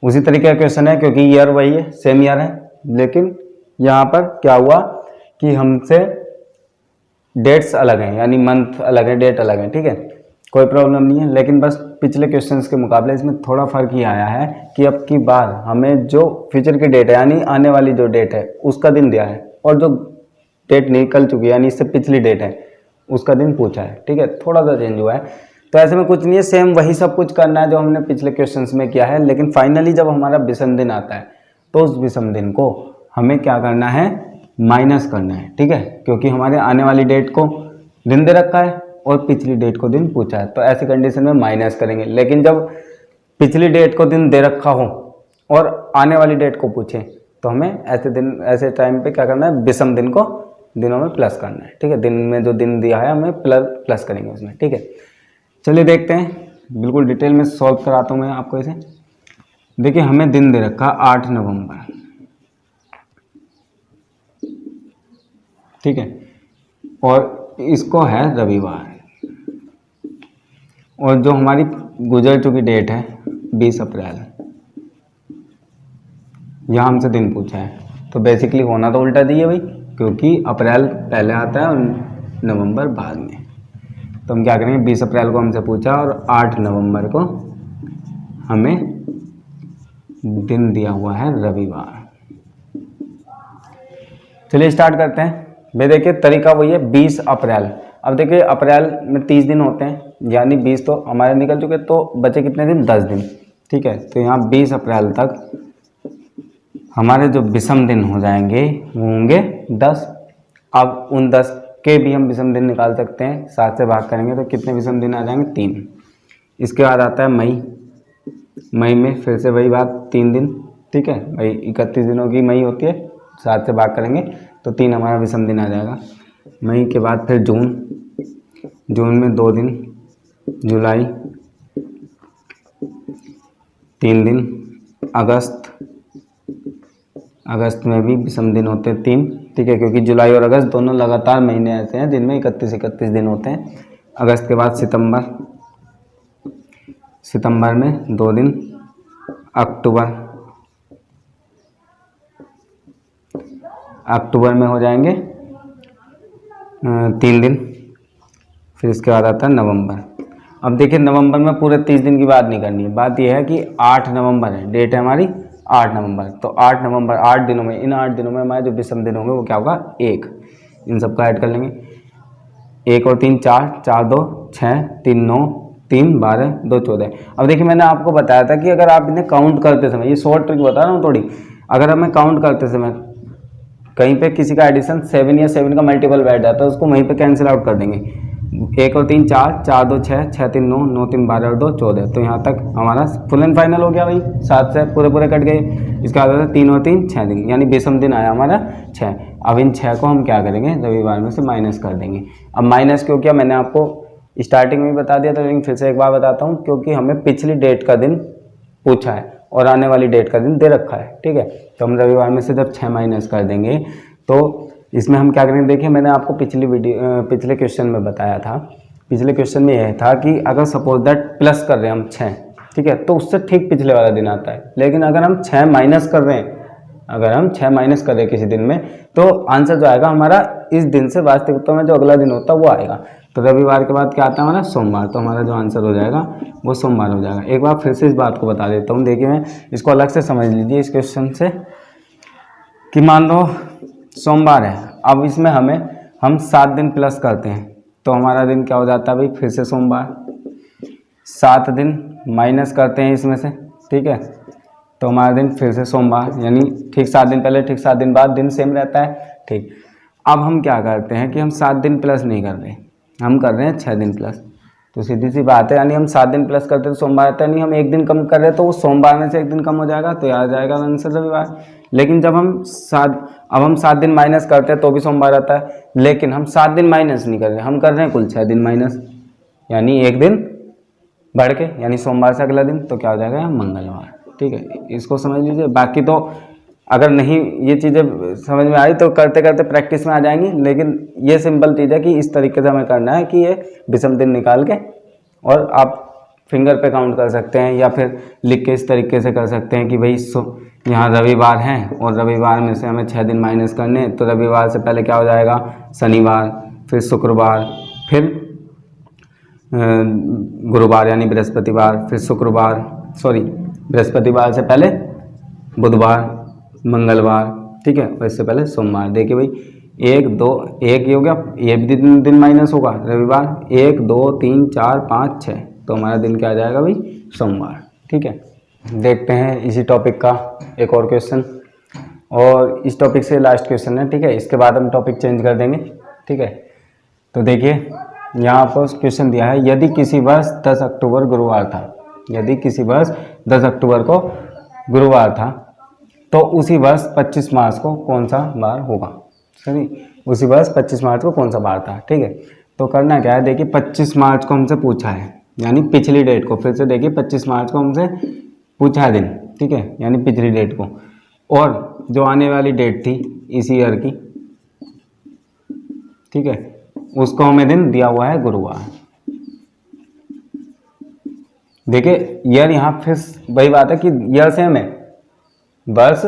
[SPEAKER 1] उसी तरीके का क्वेश्चन है, क्योंकि ईयर वही है, सेम ईयर है, लेकिन यहाँ पर क्या हुआ कि हमसे डेट्स अलग हैं, यानी मंथ अलग है, डेट अलग है। ठीक है, कोई प्रॉब्लम नहीं है, लेकिन बस पिछले क्वेश्चंस के मुकाबले इसमें थोड़ा फर्क ही आया है कि अब की बार हमें जो फ्यूचर की डेट है यानी आने वाली जो डेट है उसका दिन दिया है, और जो डेट निकल चुकी है यानी इससे पिछली डेट है उसका दिन पूछा है। ठीक है, थोड़ा सा चेंज हुआ है, तो ऐसे में कुछ नहीं है, सेम वही सब कुछ करना है जो हमने पिछले क्वेश्चंस में किया है। लेकिन फाइनली जब हमारा विषम दिन आता है तो उस विषम दिन को हमें क्या करना है, माइनस करना है। ठीक है, क्योंकि हमारे आने वाली डेट को दिन दे रखा है और पिछली डेट को दिन पूछा है, तो ऐसी कंडीशन में माइनस करेंगे। लेकिन जब पिछली डेट को दिन दे रखा हो और आने वाली डेट को पूछे तो हमें ऐसे दिन, ऐसे टाइम पे क्या करना है, विषम दिन को दिनों में प्लस करना है। ठीक है, दिन में जो दिन दिया है हमें प्लस करेंगे उसमें। ठीक है, चलिए देखते हैं, बिल्कुल डिटेल में सॉल्व कराता हूँ मैं आपको इसे। देखिए हमें दिन दे रखा 8 नवंबर। ठीक है, और इसको है रविवार, और जो हमारी गुजर चुकी डेट है 20 अप्रैल, यहाँ हमसे दिन पूछा है, तो बेसिकली होना तो उल्टा चाहिए भाई, क्योंकि अप्रैल पहले आता है और नवंबर बाद में। तो हम क्या करेंगे, 20 अप्रैल को हमसे पूछा और 8 नवंबर को हमें दिन दिया हुआ है रविवार। चलिए स्टार्ट करते हैं। भाई देखिए तरीका वही है, 20 अप्रैल। अब देखिए अप्रैल में 30 दिन होते हैं, यानी 20 तो हमारे निकल चुके, तो बचे कितने दिन, 10 दिन। ठीक है, तो यहाँ 20 अप्रैल तक हमारे जो विषम दिन हो जाएंगे वो होंगे 10। अब उन 10 के भी हम विषम दिन निकाल सकते हैं, 7 से भाग करेंगे तो कितने विषम दिन आ जाएंगे, 3। इसके बाद आता है मई। मई में फिर से वही बात, 3 दिन। ठीक है, भाई 31 दिनों की मई होती है, 7 से भाग करेंगे तो 3 हमारा विषम दिन आ जाएगा। मई के बाद फिर जून, जून में 2 दिन, जुलाई 3 दिन, अगस्त, अगस्त में भी विषम दिन होते हैं 3। ठीक है, क्योंकि जुलाई और अगस्त दोनों लगातार महीने ऐसे हैं जिनमें 31 दिन होते हैं। अगस्त के बाद सितंबर, सितंबर में 2 दिन, अक्टूबर, अक्टूबर में हो जाएंगे 3 दिन। फिर इसके बाद आता है नवंबर। अब देखिए नवंबर में पूरे 30 दिन की बात नहीं करनी है, बात यह है कि 8 नवंबर है, डेट है हमारी 8 नवंबर। तो 8 नवंबर, 8 दिनों में, इन 8 दिनों में हमारे जो विषम दिन होंगे वो क्या होगा, 1। इन सबका ऐड कर लेंगे, 1 और 3 4, 4 2 6, 3 9, 3 12, 2 14। अब देखिए मैंने आपको बताया था कि अगर आप इन्हें काउंट करते समय, ये शॉर्ट ट्रिक बता रहा हूँ थोड़ी, अगर हमें काउंट करते समय कहीं पे किसी का एडिशन 7 या 7 का मल्टीपल बैठ जाता है, उसको वहीं पे कैंसिल आउट कर देंगे। 1 और 3 4, 4 2 6, 6 3 9, 9 3 12 और 2 14। तो यहाँ तक हमारा फुल एंड फाइनल हो गया भाई, 7 से पूरे पूरे कट गए। इसका आधा 3 और 3 6 दिन, यानी विषम दिन आया हमारा 6। अब इन 6 को हम क्या करेंगे, रविवार में से माइनस कर देंगे। अब माइनस क्यों किया, मैंने आपको स्टार्टिंग में बता दिया था, लेकिन फिर से एक बार बताता हूँ, क्योंकि हमें पिछली डेट का दिन पूछा है और आने वाली डेट का दिन दे रखा है। ठीक है, तो हम रविवार में से जब 6 माइनस कर देंगे तो इसमें हम क्या करेंगे, देखिए मैंने आपको पिछले क्वेश्चन में बताया था, पिछले क्वेश्चन में यह था कि अगर सपोज दैट प्लस कर रहे हैं हम 6, ठीक है, तो उससे ठीक पिछले वाला दिन आता है। लेकिन अगर हम 6 माइनस कर रहे हैं, अगर हम 6 माइनस कर रहे हैं किसी दिन में, तो आंसर जो आएगा हमारा इस दिन से वास्तविकता में जो अगला दिन होता है वो आएगा। तो रविवार के बाद क्या आता है हमारा सोमवार, तो हमारा जो आंसर हो जाएगा वो सोमवार हो जाएगा। एक बार फिर से इस बात को बता देता हूँ, देखिए मैं इसको अलग से समझ लीजिए इस क्वेश्चन से, कि मान लो सोमवार है, अब इसमें हम 7 दिन प्लस करते हैं तो हमारा दिन क्या हो जाता है भाई, फिर से सोमवार। 7 दिन माइनस करते हैं इसमें से, ठीक है, तो हमारा दिन फिर से सोमवार, यानी ठीक 7 दिन पहले ठीक 7 दिन बाद दिन सेम रहता है, ठीक। अब हम क्या करते हैं कि हम 7 दिन प्लस नहीं कर रहे, हम कर रहे हैं 6 दिन प्लस, तो सीधी सी बात है, यानी हम 7 दिन प्लस करते तो सोमवार आता है, नहीं हम 1 दिन कम कर रहे तो वो सोमवार में से 1 दिन कम हो जाएगा, तो आ जाएगा आंसर रविवार। लेकिन जब हम 7 दिन माइनस करते हैं तो भी सोमवार आता है, लेकिन हम 7 दिन माइनस नहीं कर रहे, हम कर रहे हैं कुल 6 दिन माइनस, यानी 1 दिन बढ़ के, यानी सोमवार से अगला दिन, तो क्या हो जाएगा मंगलवार, ठीक है। इसको समझ लीजिए, बाकी तो अगर नहीं ये चीज़ें समझ में आई तो करते करते प्रैक्टिस में आ जाएंगी, लेकिन ये सिंपल चीज़ है कि इस तरीके से हमें करना है कि ये विषम दिन निकाल के, और आप फिंगर पे काउंट कर सकते हैं या फिर लिख के इस तरीके से कर सकते हैं कि भाई यहाँ रविवार है और रविवार में से हमें 6 दिन माइनस करने, तो रविवार से पहले क्या हो जाएगा शनिवार, फिर शुक्रवार, फिर गुरुवार यानी बृहस्पतिवार, फिर शुक्रवार बृहस्पतिवार से पहले बुधवार, मंगलवार, ठीक है, और इससे पहले सोमवार। देखिए भाई 1 2 1 ही हो गया, ये भी दिन माइनस होगा रविवार, 1 2 3 4 5 6, तो हमारा दिन क्या आ जाएगा भाई सोमवार, ठीक है। देखते हैं इसी टॉपिक का एक और क्वेश्चन, और इस टॉपिक से लास्ट क्वेश्चन है, ठीक है, इसके बाद हम टॉपिक चेंज कर देंगे, ठीक है। तो देखिए यहाँ पर क्वेश्चन दिया है, यदि किसी वर्ष 10 अक्टूबर गुरुवार था, यदि किसी वर्ष 10 अक्टूबर को गुरुवार था, तो उसी वर्ष 25 मार्च को कौन सा बार होगा, सही, उसी वर्ष 25 मार्च को कौन सा बार था, ठीक है। तो करना क्या है, देखिए 25 मार्च को हमसे पूछा है, यानी पिछली डेट को, फिर से देखिए 25 मार्च को हमसे पूछा है दिन, ठीक है, यानी पिछली डेट को, और जो आने वाली डेट थी इसी ईयर की, ठीक है, उसको हमें दिन दिया हुआ है गुरुवार। देखिए ईयर यहाँ फिर वही बात है कि ईयर सेम है, वर्ष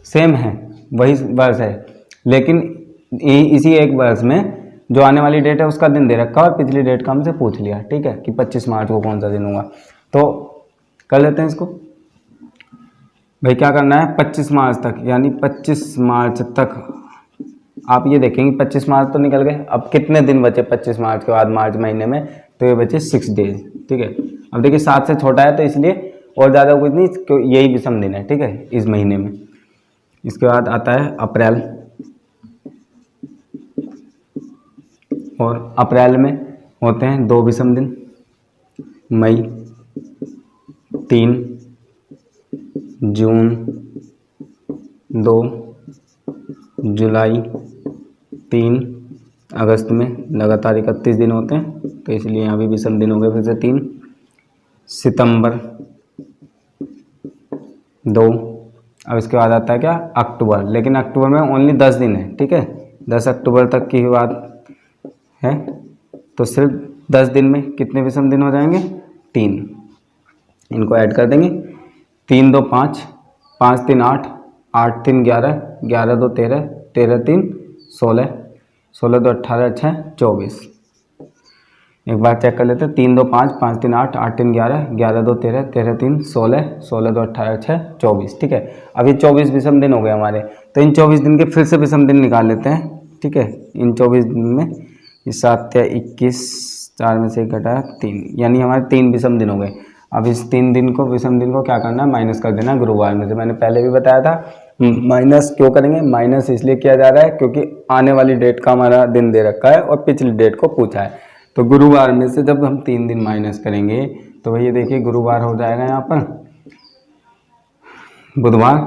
[SPEAKER 1] सेम है, वही वर्ष है, लेकिन इसी एक वर्ष में जो आने वाली डेट है उसका दिन दे रखा और पिछली डेट का हमसे पूछ लिया, ठीक है, कि 25 मार्च को कौन सा दिन होगा। तो कर लेते हैं इसको, भाई क्या करना है 25 मार्च तक, यानी 25 मार्च तक आप ये देखेंगे 25 मार्च तो निकल गए, अब कितने दिन बचे 25 मार्च के बाद मार्च महीने में, तो ये बचे 6 डेज, ठीक है। अब देखिए 7 से छोटा है तो इसलिए और ज़्यादा कुछ नहीं, यही विषम दिन है, ठीक है, इस महीने में। इसके बाद आता है अप्रैल, और अप्रैल में होते हैं 2 विषम दिन, मई 3, जून 2, जुलाई 3, अगस्त में लगातार 31 दिन होते हैं, तो इसलिए यहाँ भी विषम दिन हो गए फिर से 3, सितंबर 2, अब इसके बाद आता है क्या अक्टूबर, लेकिन अक्टूबर में ओनली 10 दिन है, ठीक है, 10 अक्टूबर तक की बात है, तो सिर्फ 10 दिन में कितने विषम दिन हो जाएंगे 3, इनको ऐड कर देंगे, 3 2 5, 5 3 8, 8 3 11, 11 2 13, 13 3 16, 16 2 18 6 24। एक बार चेक कर लेते हैं, 3 2 5, 5 3 8, 8 3 11, 11 2 13, 13 3 16, 16 2 18 6 24, ठीक है। अब ये 24 विषम दिन हो गए हमारे, तो इन 24 दिन के फिर से विषम दिन निकाल लेते हैं, ठीक है। इन 24 दिन में ये 7 या 21, 4 में से 1 घटा 3, यानी हमारे 3 विषम दिन हो गए। अब इस 3 दिन को विषम दिन को क्या करना है, माइनस कर देना गुरुवार में से। मैंने पहले भी बताया था, माइनस क्यों करेंगे, माइनस इसलिए किया जा रहा है क्योंकि आने वाली डेट का हमारा दिन दे रखा है और पिछली डेट को पूछा है, तो गुरुवार में से जब हम 3 दिन माइनस करेंगे तो भैया देखिए गुरुवार हो जाएगा यहाँ पर बुधवार,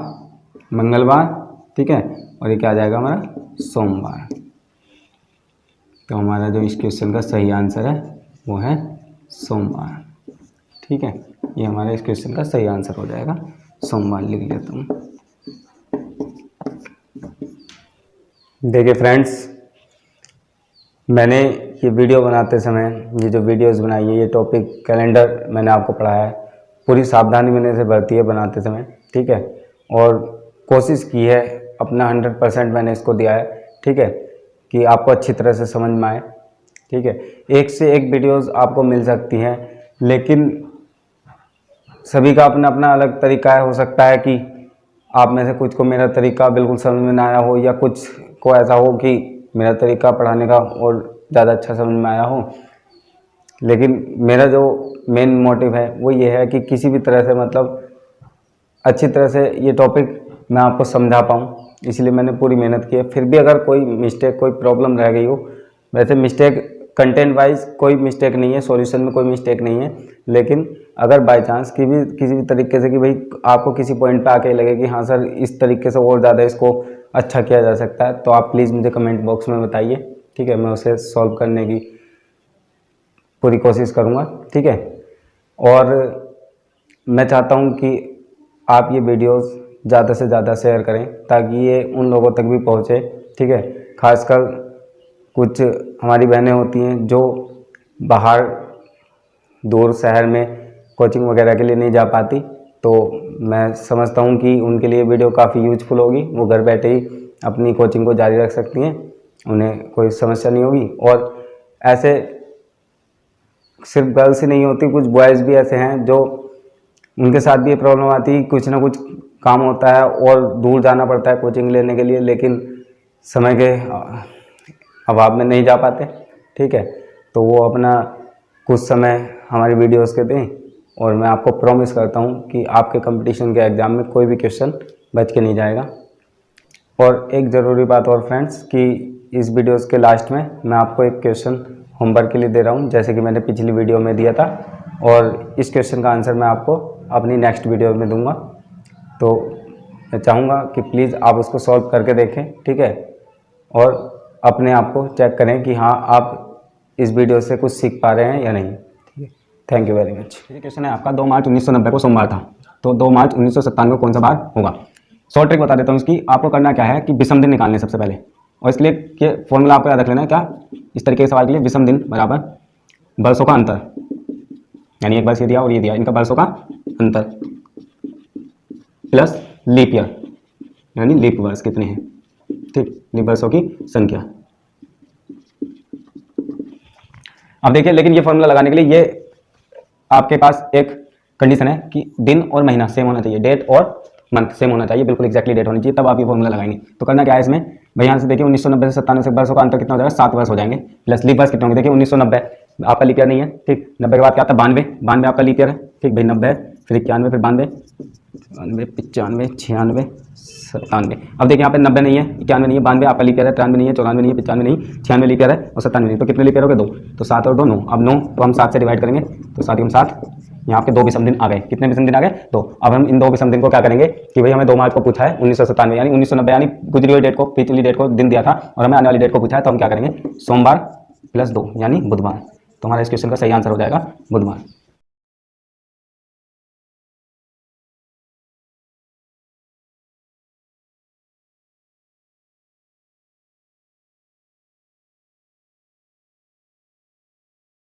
[SPEAKER 1] मंगलवार, ठीक है, और ये क्या आ जाएगा हमारा सोमवार। तो हमारा जो इस क्वेश्चन का सही आंसर है वो है सोमवार, ठीक है, ये हमारा इस क्वेश्चन का सही आंसर हो जाएगा, सोमवार लिख लेता हूँ। देखिए फ्रेंड्स, मैंने ये वीडियो बनाते समय ये जो वीडियोस बनाई है, ये टॉपिक कैलेंडर मैंने आपको पढ़ाया है, पूरी सावधानी मैंने से बरती है बनाते समय, ठीक है, और कोशिश की है अपना 100% मैंने इसको दिया है, ठीक है, कि आपको अच्छी तरह से समझ में आए। ठीक है, एक से एक वीडियोस आपको मिल सकती हैं, लेकिन सभी का अपना अपना अलग तरीका है। हो सकता है कि आप में से कुछ को मेरा तरीका बिल्कुल समझ में ना आया हो, या कुछ को ऐसा हो कि मेरा तरीका पढ़ाने का और ज़्यादा अच्छा समझ में आया हो। लेकिन मेरा जो मेन मोटिव है वो ये है कि किसी भी तरह से मतलब अच्छी तरह से ये टॉपिक मैं आपको समझा पाऊँ, इसलिए मैंने पूरी मेहनत की है। फिर भी अगर कोई मिस्टेक, कोई प्रॉब्लम रह गई हो, वैसे मिस्टेक कंटेंट वाइज कोई मिस्टेक नहीं है, सॉल्यूशन में कोई मिस्टेक नहीं है, लेकिन अगर बाय चांस की भी किसी भी तरीके से कि भाई आपको किसी पॉइंट पे आके लगे कि हाँ सर इस तरीके से और ज़्यादा इसको अच्छा किया जा सकता है, तो आप प्लीज़ मुझे कमेंट बॉक्स में बताइए, ठीक है। मैं उसे सॉल्व करने की पूरी कोशिश करूँगा, ठीक है। और मैं चाहता हूँ कि आप ये वीडियोस ज़्यादा से ज़्यादा शेयर करें ताकि ये उन लोगों तक भी पहुँचे, ठीक है। खासकर कुछ हमारी बहनें होती हैं जो बाहर दूर शहर में कोचिंग वगैरह के लिए नहीं जा पाती, तो मैं समझता हूँ कि उनके लिए वीडियो काफ़ी यूजफुल होगी। वो घर बैठे ही अपनी कोचिंग को जारी रख सकती हैं, उन्हें कोई समस्या नहीं होगी। और ऐसे सिर्फ गर्ल्स ही नहीं होती, कुछ बॉयज़ भी ऐसे हैं जो उनके साथ भी ये प्रॉब्लम आती है, कुछ ना कुछ काम होता है और दूर जाना पड़ता है कोचिंग लेने के लिए, लेकिन समय के अभाव में नहीं जा पाते, ठीक है। तो वो अपना कुछ समय हमारी वीडियोस के दें, और मैं आपको प्रॉमिस करता हूँ कि आपके कंपटीशन के एग्ज़ाम में कोई भी क्वेश्चन बच के नहीं जाएगा। और एक ज़रूरी बात और फ्रेंड्स, कि इस वीडियोस के लास्ट में मैं आपको एक क्वेश्चन होमवर्क के लिए दे रहा हूँ, जैसे कि मैंने पिछली वीडियो में दिया था, और इस क्वेश्चन का आंसर मैं आपको अपनी नेक्स्ट वीडियो में दूंगा। तो मैं चाहूँगा कि प्लीज़ आप उसको सॉल्व करके देखें, ठीक है, और अपने आप को चेक करें कि हाँ आप इस वीडियो से कुछ सीख पा रहे हैं या नहीं, ठीक है। Thank you very much. ये क्वेश्चन है आपका, 2 मार्च 1990 को सोमवार था, तो 2 मार्च 1997 को कौन सा बार होगा। शॉर्ट ट्रिक बता देता हूँ इसकी। आपको करना क्या है कि विषम दिन निकालने सबसे पहले, और इसलिए कि फॉर्मूला आपको याद रख लेना है क्या, इस तरीके के सवाल के लिए विषम दिन बराबर वर्षों का अंतर, यानी एक वर्ष ये दिया और ये दिया, इनका वर्षों का अंतर प्लस लीप ईयर, यानी लीप वर्ष कितने हैं, ठीक, लीप वर्षों की संख्या। अब देखिए, लेकिन ये फॉर्मूला लगाने के लिए ये आपके पास एक कंडीशन है कि दिन और महीना सेम होना चाहिए, डेट और मंथ सेम होना चाहिए, बिल्कुल एक्जैक्टली डेट होनी चाहिए, तब आप ये फॉर्मूला लगाएंगे। तो करना क्या है इसमें, भाई यहाँ से देखिए 1990 से 97 से वर्षों का अंतर कितना हो जाएगा, 7 वर्ष हो जाएंगे, प्लस लीप वर्ष कितना होंगे, देखिए 1990 आपका लीप ईयर नहीं है, ठीक, 90 के बाद क्या आता है 92, 92 आपका लीप ईयर है, ठीक भाई 90, फिर 91, फिर 92, 95, 96, 97। अब देखिए यहाँ पे 90 नहीं है, 91 नहीं है, 92 आपका लीप ईयर है, 93 नहीं है, 94 नहीं है, 95 नहीं, 96 लीप ईयर है और 97 नहीं, तो कितने लीप ईयर हो गए 2, तो 7 और 2 9। अब 9 तो हम 7 से डिवाइड करेंगे, तो 7 हम 7, यहाँ पे 2 विषम दिन आ गए। कितने विषम दिन आ गए, तो अब हम इन 2 विषम दिन को क्या करेंगे कि भाई हमें 2 मार्च को पूछा है 1997, यानी 1990, यानी गुजरी हुई डेट को, पिछली डेट को दिन दिया था, और हमें आने वाली डेट को पूछा है, तो हम क्या करेंगे सोमवार प्लस 2 यानी बुधवार। तो हमारा इस क्वेश्चन का सही आंसर हो जाएगा बुधवार।